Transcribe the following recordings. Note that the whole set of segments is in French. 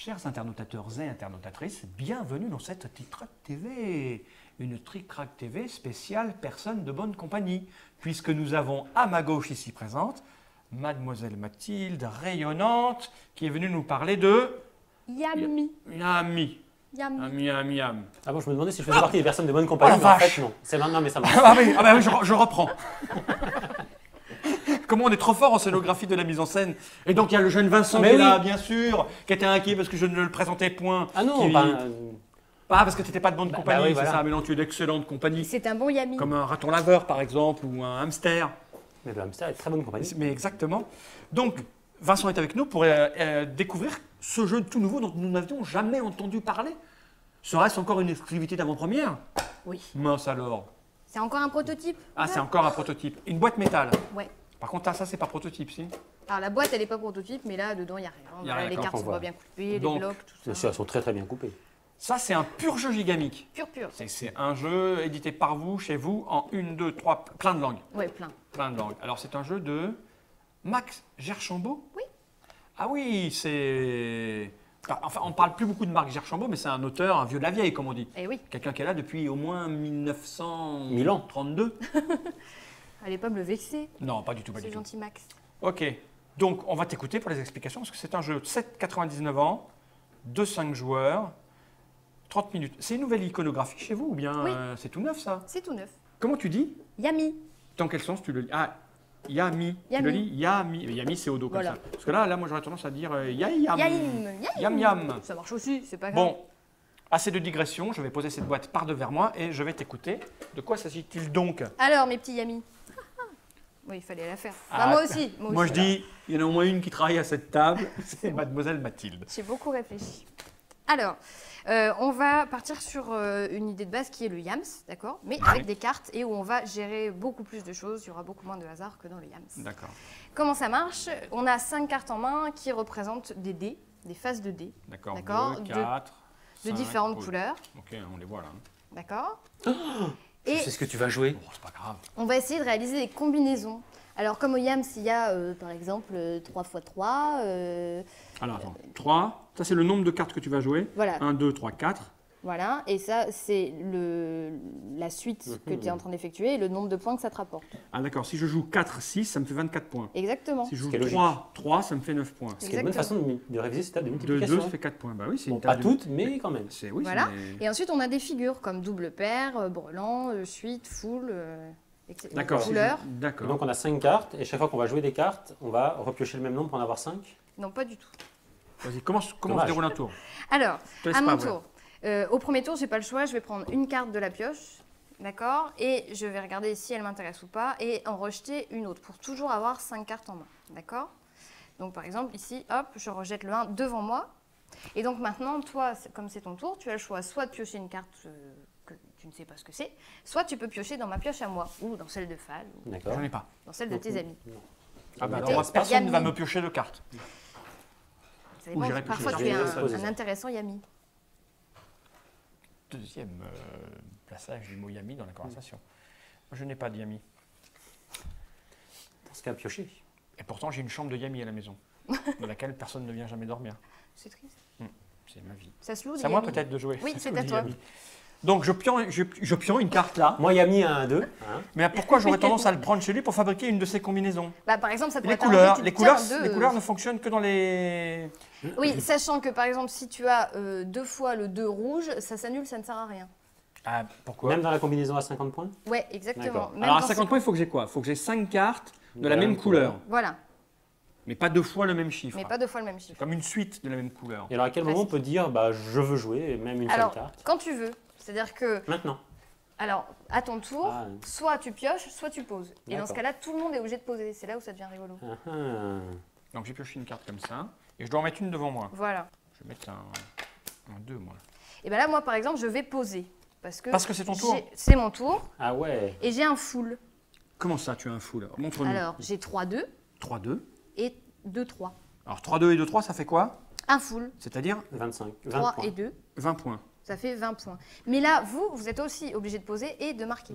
Chers internautateurs et internautatrices, bienvenue dans cette Tic-Trac TV, une Tic-Trac TV spéciale personne de bonne compagnie, puisque nous avons à ma gauche ici présente, Mademoiselle Mathilde, rayonnante, qui est venue nous parler de... Yami. Yami. Yami. Yam. Ah bon, je me demandais si je faisais partie des personnes de bonne compagnie, Oh la mais en vache. fait non. C'est maintenant, mais ça marche. Ah oui, je reprends. Comment on est trop fort en scénographie de la mise en scène. Et donc il y a le jeune Vincent Mais qui est oui. là, bien sûr, qui était inquiet parce que je ne le présentais point. Ah non, qui... pas... Ah, parce que tu n'étais pas de bonne compagnie, oui, c'est voilà. ça, mais non, tu es d'excellente compagnie. C'est un bon Yami. Comme un raton laveur, par exemple, ou un hamster. Mais le hamster est de très bonne compagnie. Mais exactement. Donc, Vincent est avec nous pour découvrir ce jeu tout nouveau dont nous n'avions jamais entendu parler. Serait-ce encore une exclusivité d'avant-première? Oui. Mince alors. C'est encore un prototype. Ah, c'est encore un prototype. Une boîte métal. Ouais. Par contre, ça, c'est pas prototype, si. Alors la boîte, elle n'est pas prototype, mais là, dedans, il n'y a rien. Il y a rien, Les d'accord, cartes on sont voit. pas bien coupées, Donc, les blocs, tout Bien ça. sûr, elles sont très très bien coupées. Ça, c'est un pur jeu gigamique. Pur. C'est un jeu édité par vous, chez vous, en 1, 2, 3, plein de langues. Ouais, plein. Plein de langues. Alors, c'est un jeu de Max Gerchambault? Oui. Ah oui, c'est... Enfin, on ne parle plus beaucoup de Marc Gerchambault, mais c'est un auteur, un vieux de la vieille, comme on dit. Eh oui, Quelqu'un qui est là depuis au moins 1932. 1000 ans. allez pas me le vexer. Non, pas du tout, pas C'est du tout. gentil, Max. Ok, donc on va t'écouter pour les explications, parce que c'est un jeu de 7,99 ans, de 5 joueurs, 30 minutes. C'est une nouvelle iconographie chez vous, ou bien Oui. c'est tout neuf, ça? C'est tout neuf. Comment tu dis? Yami. Dans quel sens tu le lis? Ah, Yami. Tu Yami. le lis Yami. Yami, c'est au dos, comme Voilà. ça. Parce que là, moi, j'aurais tendance à dire Yam. Yaim. Yam Yam. Ça marche aussi, c'est pas grave. Bon, assez de digression, je vais poser cette boîte par devers moi et je vais t'écouter. De quoi s'agit-il donc? Alors, mes petits Yami. Oui, il fallait la faire. Bah, Ah, moi aussi. Moi, je dis, il y en a au moins une qui travaille à cette table, c'est Mademoiselle Mathilde. J'ai beaucoup réfléchi. Alors, on va partir sur une idée de base qui est le Yams, d'accord? Mais avec des cartes et où on va gérer beaucoup plus de choses. Il y aura beaucoup moins de hasard que dans le Yams. D'accord. Comment ça marche? On a 5 cartes en main qui représentent des dés, des faces de dés, D'accord. D'accord, 2, de- 4, de 5, différentes oui. couleurs, Ok, on les voit là. d'accord? Je Et sais ce que tu vas jouer. Bon, c'est pas grave. on va essayer de réaliser des combinaisons. Alors, comme au Yams, il y a par exemple 3 x 3. Alors, attends. 3, ça c'est le nombre de cartes que tu vas jouer. Voilà. 1, 2, 3, 4. Voilà, et ça, c'est la suite que tu es en train d'effectuer et le nombre de points que ça te rapporte. Ah d'accord, si je joue 4, 6, ça me fait 24 points. Exactement. Si je joue Ce qui est 3, 3, ça me fait 9 points. Ce qui est une bonne façon de réviser cette table de 2, multiplication. 2, ça fait 4 points. Bah oui, c'est Bon, une pas table de- toutes, mais quand même. C'est, oui, Voilà. c'est- Et ensuite, on a des figures comme double paire, brelan, suite, full, etc. D'accord. Couleur. Et D'accord. donc on a 5 cartes, et chaque fois qu'on va jouer des cartes, on va repiocher le même nombre pour en avoir 5. Non, pas du tout. Vas-y, comment se Dommage. déroule un tour? Alors, Je te laisse à pas, mon voilà. tour. Au premier tour, j'ai pas le choix, je vais prendre une carte de la pioche, d'accord? Et je vais regarder si elle m'intéresse ou pas, et en rejeter une autre, pour toujours avoir 5 cartes en main, d'accord? Donc par exemple, ici, hop, je rejette le 1 devant moi. Et donc maintenant, toi, comme c'est ton tour, tu as le choix soit de piocher une carte que tu ne sais pas ce que c'est, soit tu peux piocher dans ma pioche à moi, ou dans celle de Fall, ou D'accord. J'en ai pas. dans celle de tes amis. Ah bah Écoutez, alors, moi, personne ne va Yami. me piocher de cartes. Ça Ou dépend, j'irai parfois piocher tu es dans les autres. un intéressant Yami. Deuxième passage du mot Yami dans la conversation. Moi, je n'ai pas de Yami. Dans ce cas, piocher. Et pourtant, j'ai une chambre de Yami à la maison, dans laquelle personne ne vient jamais dormir. C'est triste. C'est ma vie. Ça se loue, C'est les à moi Yami. peut-être de jouer. Oui, Ça c'est se à dit toi. Yami. Donc, je pions une carte là. Moi, Yami a un 2. Hein. Mais pourquoi j'aurais tendance à le prendre chez lui pour fabriquer une de ses combinaisons? Bah, par exemple, ça pourrait Les t'arranger, couleurs, tu les te couleurs, tiens, les couleurs ne fonctionnent que dans les... Oui, sachant que par exemple, si tu as 2 fois le 2 rouge, ça s'annule, ça ne sert à rien. Ah, pourquoi? Même dans la combinaison à 50 points. Ouais, exactement. D'accord. Même Alors, à quand 50 c'est- points, il faut que j'ai quoi? Il faut que j'ai 5 cartes de la même couleur, Voilà, mais pas 2 fois le même chiffre. mais pas 2 fois le même chiffre. Comme une suite de la même couleur. Et alors à quel moment on peut dire bah, je veux jouer, et même une Alors, seule carte quand tu veux. C'est-à-dire que, Maintenant. alors, à ton tour, Ah. soit tu pioches, soit tu poses. Et dans D'accord. ce cas-là, tout le monde est obligé de poser. C'est là où ça devient rigolo. Ah, ah. Donc, j'ai pioché une carte comme ça, et je dois en mettre une devant moi. Voilà. Je vais mettre un 2, moi. Et bien là, moi, par exemple, je vais poser. Parce que c'est ton tour? C'est mon tour. Ah ouais. Et j'ai un full. Comment ça, tu as un full? Montre-nous. Alors, j'ai 3-2 3-2. et 2-3. Alors, 3-2 et 2-3, ça fait quoi? Un full, C'est-à-dire 25. 20 3 points. et 2. 20 points. Ça fait 20 points. Mais là, vous êtes aussi obligé de poser et de marquer.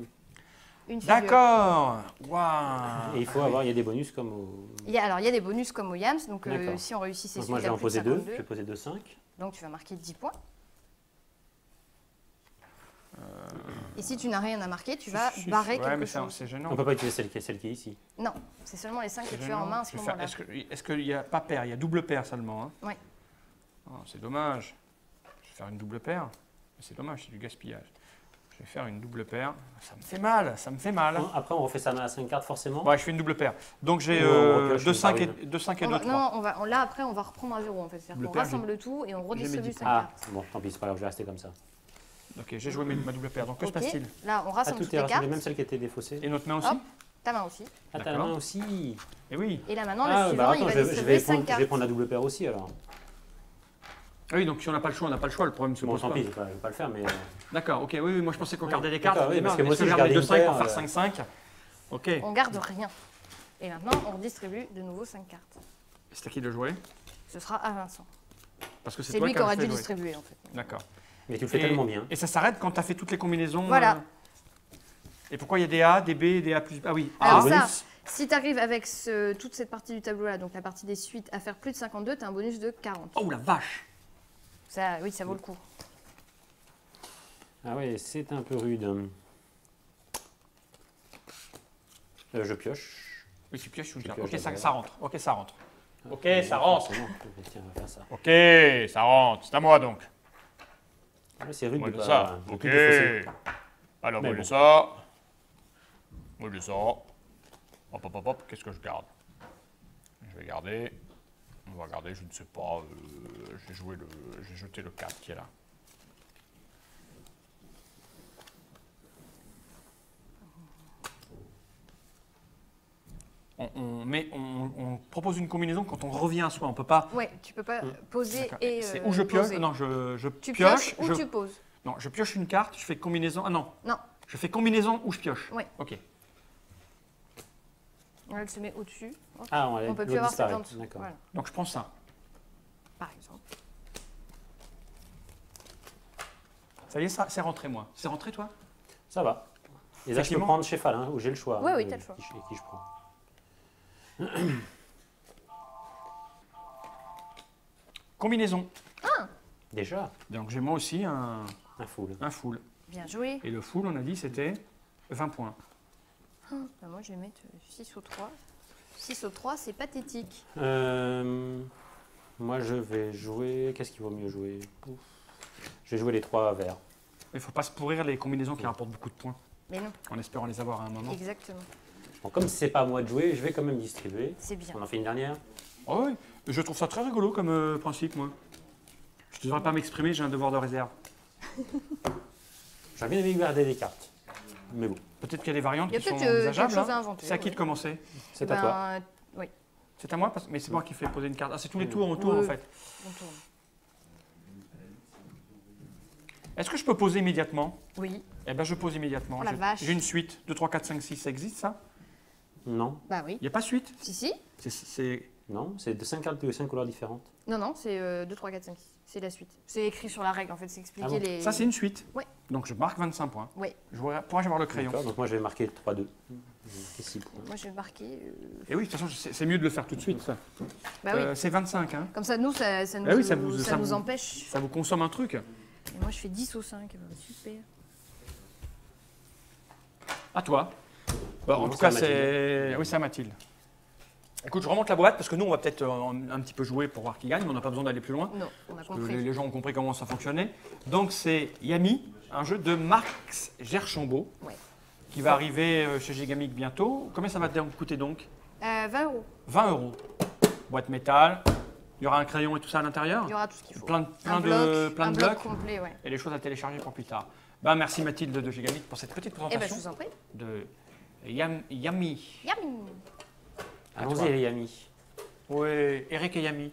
Une figure. D'accord. Waouh. Et il faut avoir, il y a des bonus comme au. Il y a des bonus comme au Yams. Donc, D'accord. si on réussit, c'est Donc moi celui je qui vais a en plus de poser 2, 52. je vais poser 2, 5. Donc tu vas marquer 10 points. Et si tu n'as rien à marquer, tu vas barrer Ouais, quelque mais chose. c'est On gênant. ne peut pas utiliser celle qui est ici. Non, c'est seulement les 5 que C'est tu as en gênant. main à ce Je vais faire- moment-là. Est-ce qu'il n'y a pas paire, il y a double paire seulement, hein? Oui. Oh, c'est dommage. Je vais faire une double paire. C'est dommage, c'est du gaspillage. Je vais faire une double paire. Ça me fait mal, ça me fait mal. Après, on refait sa main à 5 cartes forcément. Ouais, je fais une double paire. Donc j'ai Ou on repioche 2, une 5 et, par une. 2, 5 et 2, Non, 3. là après on va reprendre à 0 en fait. C'est-à-dire Double qu'on paire, rassemble tout et on j'ai redistribue mis 5 Ah, cartes. bon, tant pis, c'est pas grave, je vais rester comme ça. Ok, j'ai joué ma double paire. Donc que se Ok. passe-t-il? Là on Ah, rassemble tout toutes est les rassemblé, cartes. même celle qui était défaussée. Et notre main aussi? Hop. Ta main aussi. Ah, t'as la D'accord. main aussi. Et oui. Et là maintenant, le Ah, suivant, bah il attends, va je vais distribuer 5 prendre, je cartes. vais prendre la double paire aussi alors. Ah oui, donc si on n'a pas le choix, on n'a pas le choix. Le problème se Bon, pose tant pas. pis, je vais pas le faire, mais. D'accord, ok, oui, moi je pensais qu'on Oui, gardait les cartes. d'accord, oui, parce que moi Est-ce aussi, je garde les gardais 2, une 5 paire, pour faire 5-5. Ok. On garde rien. Et maintenant, on redistribue de nouveau 5 cartes. C'est à qui de jouer? Ce sera à Vincent. Parce que c'est C'est toi lui qui qui as aura fait dû jouer. distribuer en fait. D'accord. Mais tu le fais tellement bien. Et ça s'arrête quand tu as fait toutes les combinaisons. Voilà. Et pourquoi il y a des A, des B et des A plus. Ah oui, A. Alors ça, bonus. si tu arrives avec toute cette partie du tableau là, donc la partie des suites, à faire plus de 52, tu as un bonus de 40. Oh la vache! Ça, oui, ça vaut le coup. Ah oui, c'est un peu rude. Je pioche. Oui, tu pioches une Tu carte. pioches Ok, ça, d'abord. ça rentre. Ok, ça rentre. Ok, Ah, ça rentre. forcément. Tiens, on va faire ça. Ok, ça rentre. C'est à moi donc. Ah, c'est rude Moi de de pas. ça. de Ok. tout défausser. Alors, Mais moi de bon. ça. Moi de ça. Hop, hop, hop, hop. Qu'est-ce que je garde? Je vais garder. On va garder, je ne sais pas. J'ai jeté le 4 qui est là. On propose une combinaison quand on revient à soi. On peut pas. Ouais, tu peux pas poser D'accord. et. C'est où je pioche? poser. Non, je Tu pioche. pioches ou tu poses. Non, je pioche une carte, je fais combinaison. Ah non, Non, je fais combinaison ou je pioche. Ouais. Ok. elle se met au-dessus. Hop. Ah, On peut plus l'autre avoir cette disparaît. en dessous. D'accord. Voilà, Donc je prends ça. par exemple. Ça y est, ça, c'est rentré moi. C'est rentré toi? Ça va. Et là, je peux Effectivement. prendre chez Fall, hein, où j'ai le choix. Oui, hein, oui, de t'as le choix. Qui je prends. Combinaison. Déjà, Donc j'ai moi aussi un full. un full. Bien joué. Et le full, on a dit, c'était 20 points. Bah, moi, je vais mettre 6 au 3. 6 au 3, c'est pathétique. Moi, je vais jouer. Qu'est-ce qu'il vaut mieux jouer? Ouf. Je vais jouer les 3 verts. Il ne faut pas se pourrir les combinaisons qui rapportent beaucoup de points, Mais non, en espérant les avoir à un moment. exactement. Bon, comme c'est pas à moi de jouer, je vais quand même distribuer. C'est bien. On en fait une dernière. Oh oui, je trouve ça très rigolo comme principe, moi. Je ne devrais pas m'exprimer, j'ai un devoir de réserve. J'aurais bien aimé garder des cartes. Mais bon, Peut-être qu'il y a des variantes Il y a qui sont peut-être quelque envisageables. chose à hein. inventer. C'est à qui de ouais. commencer? c'est Eh à toi. ben, oui, C'est à moi, mais c'est moi qui fais poser une carte. Ah, c'est tous les tours en tour, Oui. en fait. on tourne. Est-ce que je peux poser immédiatement? Oui, Eh bien, je pose immédiatement. Oh la vache. J'ai une suite. 2, 3, 4, 5, 6, ça existe, ça? Non, bah oui. Il n'y a pas suite? Si. C'est... non, c'est de 5 cartes de 5 couleurs différentes. Non, non, c'est 2, 3, 4, 5, 6. C'est la suite. C'est écrit sur la règle, en fait. C'est expliqué Ah bon les. Ça, c'est une suite. Ouais. Donc, je marque 25 points. Ouais. Pourrais-je avoir le crayon? D'accord, donc moi je vais marquer 3-2. Et 6 points. Moi, je vais marquer. Et oui, de toute façon, c'est mieux de le faire tout de suite, ça. Bah oui. C'est 25, hein. Comme ça, nous, ça nous, Ah oui, ça vous- ça ça nous vous- empêche. Ça vous consomme un truc. Et moi, je fais 10 au 5. Bah, super. À toi. Bon, en Non, tout c'est à cas, c'est... Oui, c'est à Mathilde. Écoute, je remonte la boîte parce que nous, on va peut-être un petit peu jouer pour voir qui gagne, mais on n'a pas besoin d'aller plus loin. Non, on a Parce que compris. les gens ont compris comment ça fonctionnait. Donc, c'est Yami, un jeu de Max Gerchambault, Ouais. qui va arriver chez Gigamic bientôt. Combien ça va te coûter donc? 20 euros. 20 €. Boîte métal. Il y aura un crayon et tout ça à l'intérieur. Il y aura tout ce qu'il faut. Plein un de bloc, un blocs. bloc complet, ouais. Et les choses à télécharger pour plus tard. Ben, merci Mathilde de Gigamic pour cette petite Eh ben, je présentation vous en prie. de Yami. Yummy. À Allons-y toi. les amis. Oui, Eric et Yami.